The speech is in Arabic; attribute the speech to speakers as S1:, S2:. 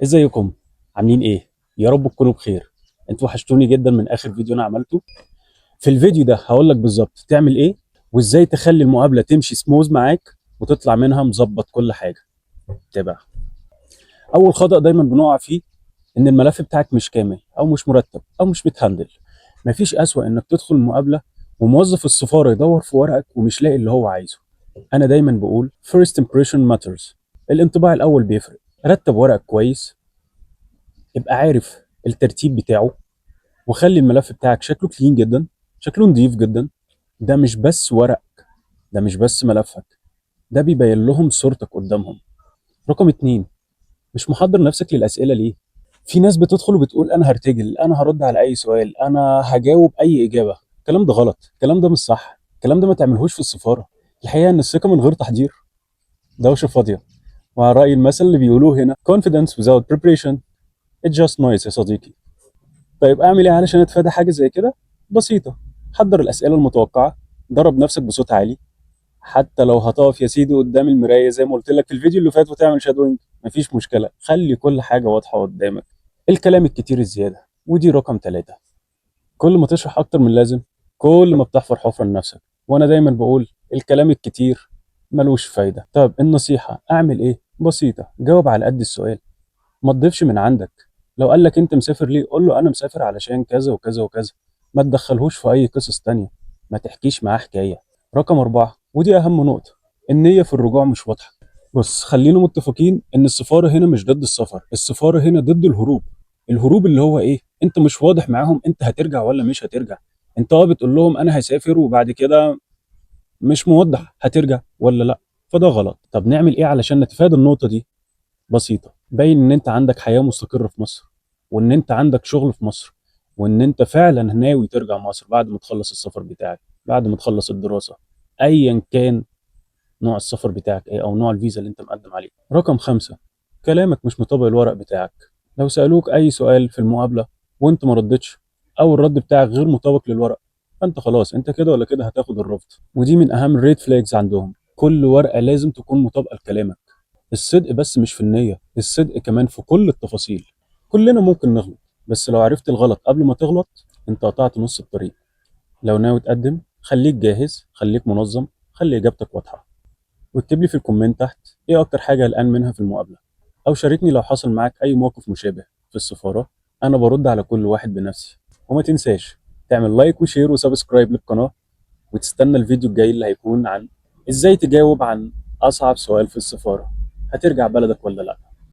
S1: ازيكم؟ عاملين ايه؟ يا رب تكونوا بخير. انتوا وحشتوني جدا من اخر فيديو انا عملته. في الفيديو ده هقول لك بالظبط تعمل ايه وازاي تخلي المقابله تمشي سموز معاك وتطلع منها مظبط كل حاجه. تابع. اول خطأ دايما بنقع فيه ان الملف بتاعك مش كامل او مش مرتب او مش متهندل. مفيش اسوأ انك تدخل المقابله وموظف السفاره يدور في ورقك ومش لاقي اللي هو عايزه. انا دايما بقول first impression matters. الانطباع الاول بيفرق. رتب ورقك كويس، ابقى عارف الترتيب بتاعه، وخلي الملف بتاعك شكله كلين جدا، شكله نظيف جدا. ده مش بس ورق، ده مش بس ملفك، ده بيبين لهم صورتك قدامهم. رقم اتنين، مش محضر نفسك للأسئلة ليه؟ في ناس بتدخل وبتقول أنا هرتجل، أنا هرد على أي سؤال، أنا هجاوب أي إجابة. الكلام ده غلط، الكلام ده مش صح، الكلام ده ما تعملهوش في السفارة. الحقيقة إن الثقة من غير تحضير دوشة فاضية. مع رأي المثل اللي بيقولوه هنا confidence without preparation it's just noise يا صديقي. طيب اعمل ايه علشان اتفادى حاجه زي كده؟ بسيطه. حضر الاسئله المتوقعه، درب نفسك بصوت عالي، حتى لو هتقف يا سيدي قدام المرايه زي ما قلت لك في الفيديو اللي فات وتعمل شادوينج، مفيش مشكله، خلي كل حاجه واضحه قدامك. الكلام الكتير الزياده، ودي رقم ثلاثة. كل ما تشرح اكتر من اللازم كل ما بتحفر حفره لنفسك. وانا دايما بقول الكلام الكتير ملوش فايده. طب النصيحه اعمل ايه؟ بسيطه، جاوب على قد السؤال، ما تضيفش من عندك. لو قال لك انت مسافر ليه، قول له انا مسافر علشان كذا وكذا وكذا. ما تدخلهوش في اي قصص تانية، ما تحكيش معاه حكاية. رقم أربعة، ودي أهم نقطة، النية في الرجوع مش واضحة. بص، خلينا متفقين إن السفارة هنا مش ضد السفر، السفارة هنا ضد الهروب. الهروب اللي هو إيه؟ أنت مش واضح معاهم أنت هترجع ولا مش هترجع. أنت بتقول لهم أنا هسافر وبعد كده مش موضح هترجع ولا لأ. فده غلط. طب نعمل إيه علشان نتفادى النقطة دي؟ بسيطة، باين إن أنت عندك حياة مستقرة في مصر، وإن أنت عندك شغل في مصر، وإن أنت فعلا ناوي ترجع مصر بعد ما تخلص السفر بتاعك، بعد ما تخلص الدراسة، أيا كان نوع السفر بتاعك إيه أو نوع الفيزا اللي أنت مقدم عليه. رقم خمسة، كلامك مش مطابق الورق بتاعك. لو سألوك أي سؤال في المقابلة وأنت ما ردتش، أو الرد بتاعك غير مطابق للورق، فأنت خلاص أنت كده ولا كده هتاخد الرفض. ودي من أهم الريد فلاجز عندهم، كل ورقة لازم تكون مطابقة لكلامك. الصدق بس مش في النية، الصدق كمان في كل التفاصيل. كلنا ممكن نغلط، بس لو عرفت الغلط قبل ما تغلط انت قطعت نص الطريق. لو ناوي تقدم خليك جاهز، خليك منظم، خلي اجابتك واضحة. واكتب لي في الكومنت تحت ايه اكتر حاجة قلقان منها في المقابلة، او شاركني لو حصل معاك اي موقف مشابه في السفارة. انا برد على كل واحد بنفسي. وما تنساش تعمل لايك وشير وسبسكرايب للقناة، وتستنى الفيديو الجاي اللي هيكون عن ازاي تجاوب عن اصعب سؤال في السفارة، هترجع بلدك ولا لا.